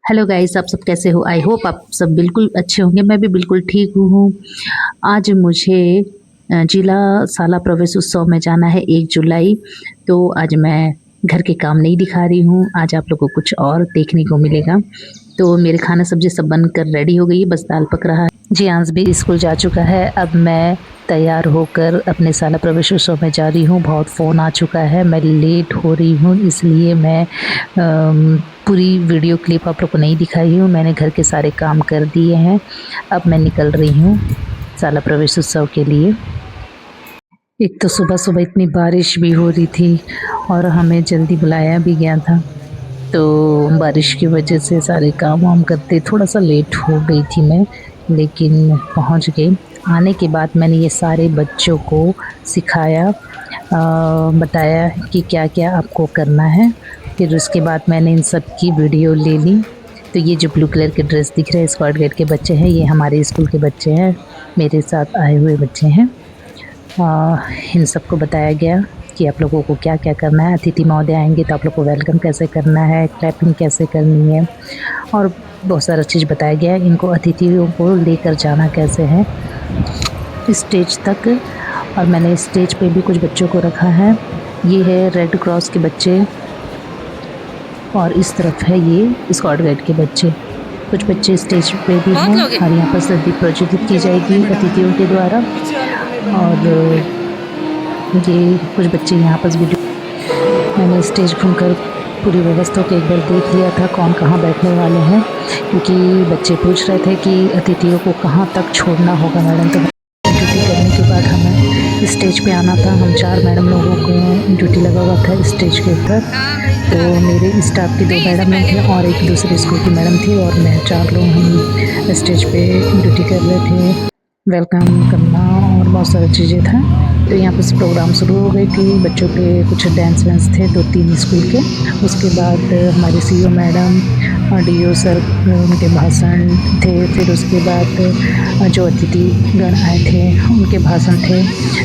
Hello guys, आप सब कैसे हो? आई होप आप सब बिल्कुल अच्छे होंगे। मैं भी बिल्कुल ठीक हूँ। आज मुझे जिला साला प्रवेश उत्सव में जाना है 1 जुलाई। तो आज मैं घर के काम नहीं दिखा रही हूँ। आज आप लोगों को कुछ और देखने को मिलेगा। तो मेरे खाना सब्जी सब बनकर रेडी हो गई है, बस दाल पक रहा है। जियांश भी स्कूल जा चुका है। अब मैं तैयार होकर अपने साला प्रवेश उत्सव में जा रही हूँ। बहुत फ़ोन आ चुका है, मैं लेट हो रही हूँ, इसलिए मैं पूरी वीडियो क्लिप आप लोग को नहीं दिखाई हूँ। मैंने घर के सारे काम कर दिए हैं। अब मैं निकल रही हूँ साला प्रवेश उत्सव के लिए। एक तो सुबह-सुबह इतनी बारिश भी हो रही थी और हमें जल्दी बुलाया भी गया था। तो बारिश की वजह से सारे काम-वाम करते थोड़ा-सा लेट हो गई थी मैं, लेकिन पहुँच गई। आने के बाद मैंने ये सारे बच्चों को सिखाया, बताया कि क्या-क्या आपको करना है। फिर उसके बाद मैंने इन सब की वीडियो ले ली। तो ये जो ब्लू कलर के ड्रेस दिख रहे हैं स्क्वाड गाइड के बच्चे हैं, ये हमारे स्कूल के बच्चे हैं, मेरे साथ आए हुए बच्चे हैं। इन सबको बताया गया कि आप लोगों को क्या-क्या करना है। अतिथि महोदय आएँगे तो आप लोग को वेलकम कैसे करना है, क्लैपिंग कैसे करनी है और बहुत सारा चीज़ बताया गया है। इनको अतिथियों को लेकर जाना कैसे है स्टेज तक। और मैंने स्टेज पे भी कुछ बच्चों को रखा है। ये है रेड क्रॉस के बच्चे और इस तरफ है ये स्क्वाड गाइड के बच्चे। कुछ बच्चे स्टेज पे भी हैं और यहाँ पर दीप प्रज्वलित की जाएगी अतिथियों के द्वारा। और ये कुछ बच्चे यहाँ पर वीडियो, मैंने स्टेज घूमकर पूरी व्यवस्था को एक बार देख लिया था कौन कहाँ बैठने वाले हैं, क्योंकि बच्चे पूछ रहे थे कि अतिथियों को कहाँ तक छोड़ना होगा मैडम। तो ड्यूटी करने के बाद हमें स्टेज पे आना था। हम 4 मैडम लोगों को ड्यूटी लगा हुआ था स्टेज के ऊपर। तो मेरे स्टाफ की 2 मैडम लोग थे और एक दूसरे स्कूल की मैडम थी और मैं 4 लोग हम स्टेज पे ड्यूटी कर रहे थे, वेलकम करना और बहुत सारी चीज़ें था। तो यहाँ पर प्रोग्राम शुरू हो गई थी। बच्चों के कुछ डांस वांस थे 2-3 स्कूल के। उसके बाद हमारे सीईओ मैडम और डीओ सर उनके भाषण थे। फिर उसके बाद जो अतिथिगण आए थे उनके भाषण थे।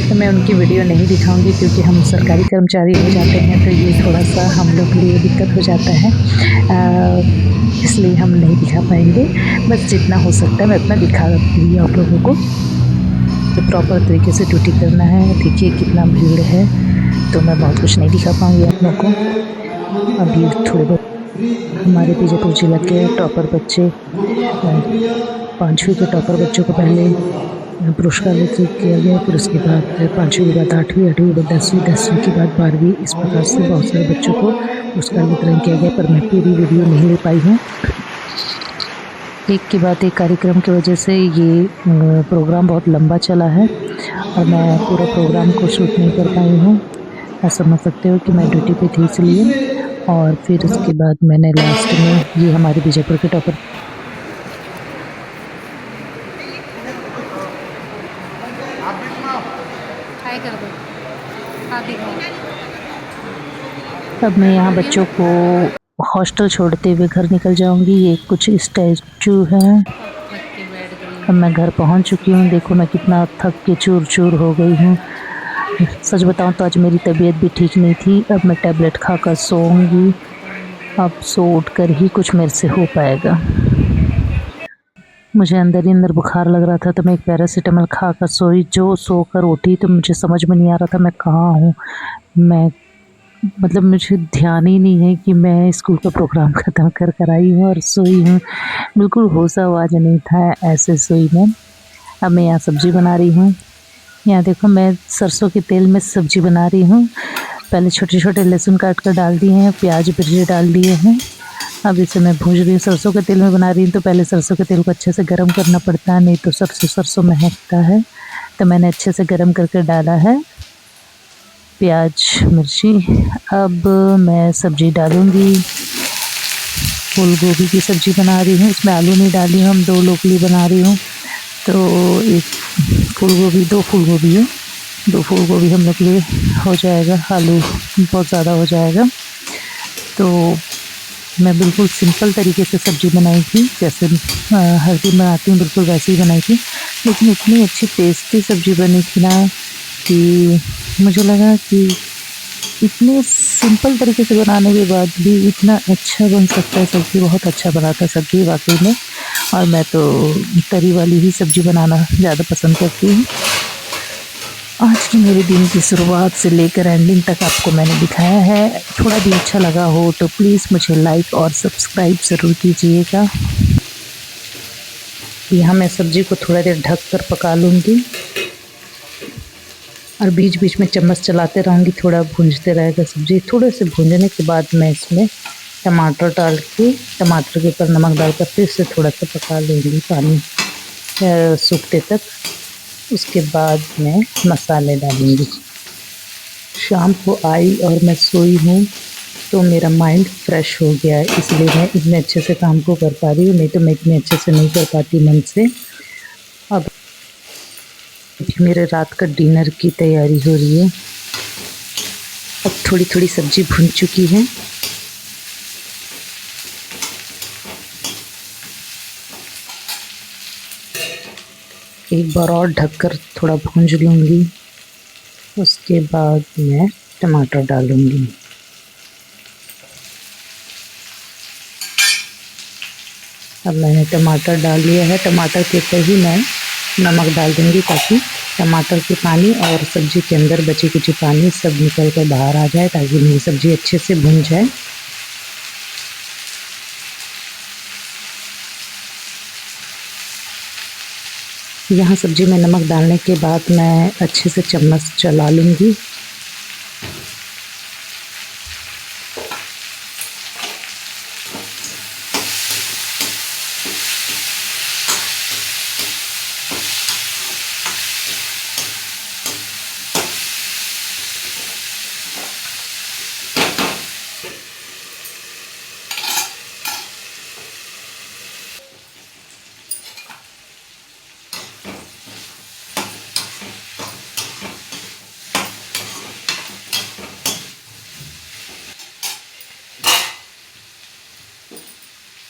तो मैं उनकी वीडियो नहीं दिखाऊंगी क्योंकि हम सरकारी कर्मचारी हो जाते हैं, तो ये थोड़ा सा हम लोग के लिए दिक्कत हो जाता है, इसलिए हम नहीं दिखा पाएंगे। बस जितना हो सकता है मैं उतना दिखा रही हूँ आप लोगों को। तो प्रॉपर तरीके से ड्यूटी करना है। देखिए कितना भीड़ है, तो मैं बहुत कुछ नहीं दिखा पाऊँगी आप लोगों को। अभी थोड़े बहुत हमारे बीजापुर जिला के टॉपर बच्चे, 5वीं के टॉपर बच्चों को पहले पुरस्कार वितरित किया गया। फिर उसके बाद 5वीं के बाद 8वीं, 8वीं के बाद 10वीं, 10वीं के बाद 12वीं। इस प्रकार से बहुत सारे बच्चों को पुरस्कार वितरण किया गया, पर मैं पूरी वीडियो नहीं ले पाई हूँ। एक के बाद एक कार्यक्रम की वजह से ये प्रोग्राम बहुत लंबा चला है और मैं पूरा प्रोग्राम को शूट नहीं कर पाई हूँ। आप समझ सकते हो कि मैं ड्यूटी पे थी इसलिए। और फिर उसके बाद मैंने लास्ट में ये हमारे बीजापुर के टॉपर अब मैं यहाँ बच्चों को हॉस्टल छोड़ते हुए घर निकल जाऊंगी। ये कुछ स्टैचू है। अब मैं घर पहुँच चुकी हूँ। देखो मैं कितना थक के चूर चूर हो गई हूँ। सच बताऊँ तो आज मेरी तबीयत भी ठीक नहीं थी। अब मैं टैबलेट खाकर सोऊंगी। अब सो उठ कर ही कुछ मेरे से हो पाएगा। मुझे अंदर ही अंदर बुखार लग रहा था, तो मैं एक पैरासीटामोल खाकर सोई। जो सोकर उठी तो मुझे समझ में नहीं आ रहा था मैं कहाँ हूँ। मैं मतलब मुझे ध्यान ही नहीं है कि मैं स्कूल का प्रोग्राम ख़त्म कर आई हूँ और सोई हूँ। बिल्कुल होश आवाज़ नहीं था, ऐसे सोई मैं। अब मैं यहाँ सब्ज़ी बना रही हूँ। यहाँ देखो मैं सरसों के तेल में सब्ज़ी बना रही हूँ। पहले छोटे छोटे लहसुन काट कर डाल दिए हैं, प्याज मिर्ची डाल दिए हैं। अब इसे मैं भून रही हूँ। सरसों के तेल में बना रही हूँ तो पहले सरसों के तेल को अच्छे से गर्म करना पड़ता है, नहीं तो सरसों महकता है। तो मैंने अच्छे से गर्म करके डाला है प्याज मिर्ची। अब मैं सब्ज़ी डालूँगी। फूल गोभी की सब्ज़ी बना रही हूँ, इसमें आलू नहीं डाली हूँ, हम 2 लोग के लिए बना रही हूँ। तो एक फूल गोभी, 2 फूल गोभी है, 2 फूल गोभी हम लोग के लिए हो जाएगा। आलू बहुत ज़्यादा हो जाएगा। तो मैं बिल्कुल सिंपल तरीके से सब्ज़ी बनाई थी, जैसे हर दिन बनाती हूँ बिल्कुल वैसे ही बनाई थी। लेकिन इतनी अच्छी टेस्टी सब्ज़ी बनी थी ना कि मुझे लगा कि इतने सिंपल तरीके से बनाने के बाद भी इतना अच्छा बन सकता है सब्ज़ी, बहुत अच्छा बनाता है सब्ज़ी वाक़ई में। और मैं तो तरी वाली ही सब्ज़ी बनाना ज़्यादा पसंद करती हूँ। आज की मेरे दिन की शुरुआत से लेकर एंडिंग तक आपको मैंने दिखाया है। थोड़ा भी अच्छा लगा हो तो प्लीज़ मुझे लाइक और सब्सक्राइब ज़रूर कीजिएगा। यहाँ मैं सब्ज़ी को थोड़ा देर ढक कर पका लूँगी और बीच-बीच में चम्मच चलाते रहूँगी, थोड़ा भूनते रहेगा सब्ज़ी। थोड़े से भूनने के बाद मैं इसमें टमाटर डाल के टमाटर के ऊपर नमक डालकर फिर से थोड़ा सा पका लूँगी पानी सूखते तक। उसके बाद मैं मसाले डालूँगी। शाम को आई और मैं सोई हूँ तो मेरा माइंड फ्रेश हो गया है, इसलिए मैं इतने अच्छे से काम को कर पा रही हूँ, नहीं तो मैं इतने अच्छे से नहीं कर पाती मन से। अब मेरे रात का डिनर की तैयारी हो रही है। अब थोड़ी-थोड़ी सब्ज़ी भुन चुकी है। एक बार और ढककर थोड़ा भून लूँगी। उसके बाद मैं टमाटर डालूँगी। अब मैंने टमाटर डाल लिया है। टमाटर के ऊपर ही मैं नमक डाल दूँगी ताकि टमाटर के पानी और सब्ज़ी के अंदर बची कुची पानी सब निकल कर बाहर आ जाए, ताकि मेरी सब्ज़ी अच्छे से भुन जाए। यहाँ सब्ज़ी में नमक डालने के बाद मैं अच्छे से चम्मच चला लूँगी।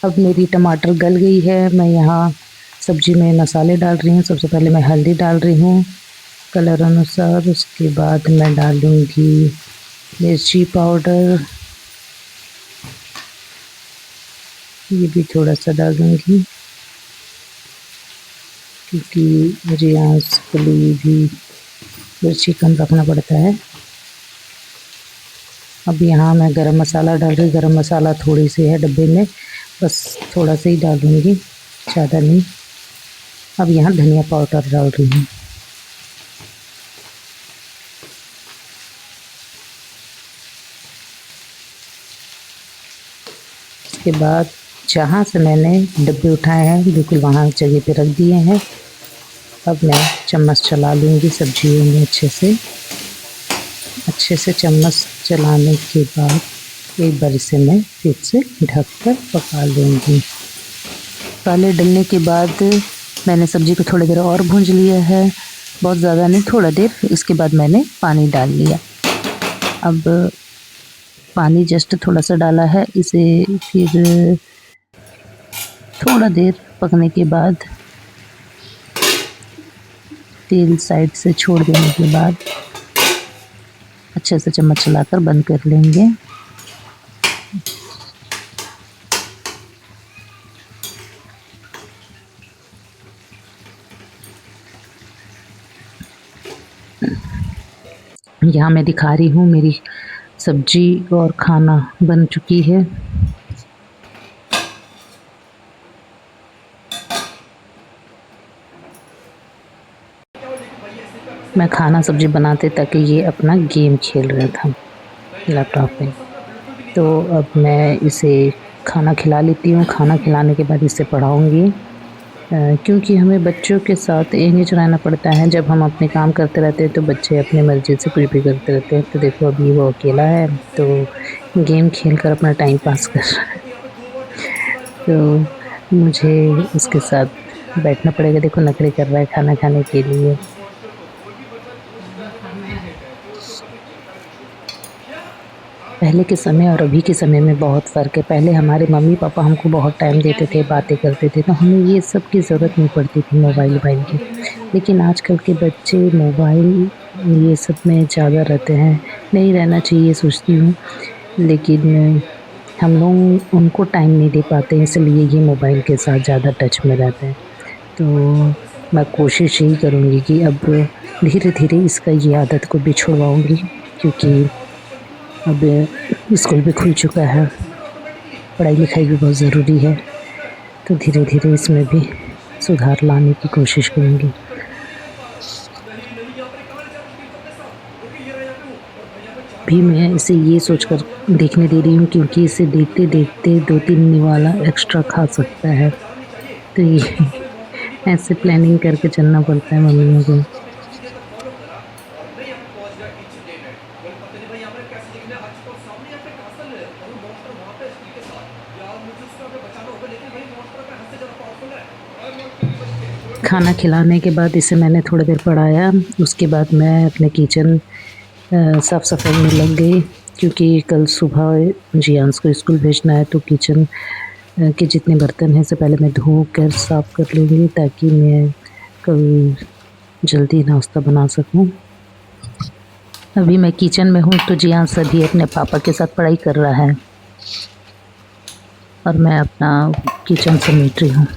अब मेरी टमाटर गल गई है। मैं यहाँ सब्ज़ी में मसाले डाल रही हूँ। सबसे पहले मैं हल्दी डाल रही हूँ कलर अनुसार। उसके बाद मैं डालूँगी मिर्ची पाउडर, ये भी थोड़ा सा डालूँगी क्योंकि मुझे यहाँ के लिए भी मिर्ची कम रखना पड़ता है। अब यहाँ मैं गरम मसाला डाल रही हूँ। गरम मसाला थोड़ी सी है डब्बे में, बस थोड़ा सा ही डालूँगी, ज़्यादा नहीं। अब यहाँ धनिया पाउडर डाल रही हूँ। उसके बाद जहाँ से मैंने डब्बे उठाए हैं बिल्कुल वहाँ जगह पे रख दिए हैं। अब मैं चम्मच चला लूँगी सब्जियों में अच्छे से चम्मच चलाने के बाद एक बार इसे मैं फिर से ढककर पका लूँगी। मसाले डलने के बाद मैंने सब्ज़ी को थोड़ी देर और भूंज लिया है, बहुत ज़्यादा नहीं, थोड़ा देर। इसके बाद मैंने पानी डाल लिया। अब पानी जस्ट थोड़ा सा डाला है, इसे फिर थोड़ा देर पकने के बाद तेल साइड से छोड़ देने के बाद अच्छे से चम्मच चलाकर बंद कर लेंगे। यहाँ मैं दिखा रही हूँ मेरी सब्जी और खाना बन चुकी है। मैं खाना सब्जी बनाते तक ये अपना गेम खेल रहा था लैपटॉप पे। तो अब मैं इसे खाना खिला लेती हूँ। खाना खिलाने के बाद इसे पढ़ाऊँगी, क्योंकि हमें बच्चों के साथ एंगेज रहना पड़ता है। जब हम अपने काम करते रहते हैं तो बच्चे अपनी मर्ज़ी से कुछ भी करते रहते हैं। तो देखो अभी वो अकेला है तो गेम खेल कर अपना टाइम पास कर रहा है, तो मुझे उसके साथ बैठना पड़ेगा। देखो नखरे कर रहा है खाना खाने के लिए। पहले के समय और अभी के समय में बहुत फ़र्क है। पहले हमारे मम्मी-पापा हमको बहुत टाइम देते थे, बातें करते थे, तो हमें ये सब की ज़रूरत नहीं पड़ती थी मोबाइल-वोबाइल की। लेकिन आजकल के बच्चे मोबाइल ये सब में ज़्यादा रहते हैं, नहीं रहना चाहिए सोचती हूँ, लेकिन हम लोग उनको टाइम नहीं दे पाते, इसलिए ये मोबाइल के साथ ज़्यादा टच में रहते हैं। तो मैं कोशिश यही करूँगी कि अब धीरे-धीरे इसका ये आदत को भी छुड़वाऊँगी, क्योंकि अब स्कूल भी खुल चुका है, पढ़ाई-लिखाई भी बहुत ज़रूरी है, तो धीरे-धीरे इसमें भी सुधार लाने की कोशिश करूँगी। भी मैं इसे ये सोचकर देखने दे रही हूँ, क्योंकि इसे देखते-देखते 2-3 निवाला एक्स्ट्रा खा सकता है, तो ये ऐसे प्लानिंग करके चलना पड़ता है मम्मियों को। खाना खिलाने के बाद इसे मैंने थोड़ी देर पढ़ाया, उसके बाद मैं अपने किचन साफ़-सफ़ाई में लग गई, क्योंकि कल सुबह जियांश को स्कूल भेजना है, तो किचन के जितने बर्तन हैं, सबसे पहले मैं धो कर साफ़ कर लूँगी, ताकि मैं कल जल्दी नाश्ता बना सकूँ। अभी मैं किचन में हूँ, तो जियांश अभी अपने पापा के साथ पढ़ाई कर रहा है और मैं अपना किचन समेट रही हूँ।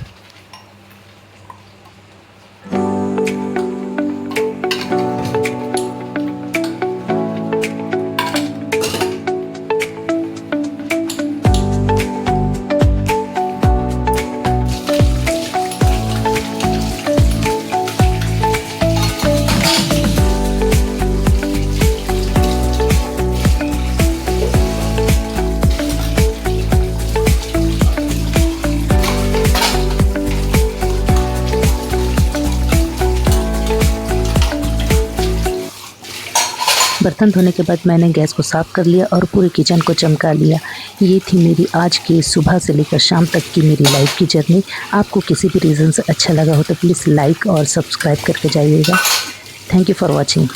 बर्तन धोने के बाद मैंने गैस को साफ़ कर लिया और पूरे किचन को चमका लिया। ये थी मेरी आज की सुबह से लेकर शाम तक की मेरी लाइफ़ की जर्नी। आपको किसी भी रीज़न से अच्छा लगा हो तो प्लीज़ लाइक और सब्सक्राइब करके जाइएगा। Thank you for watching.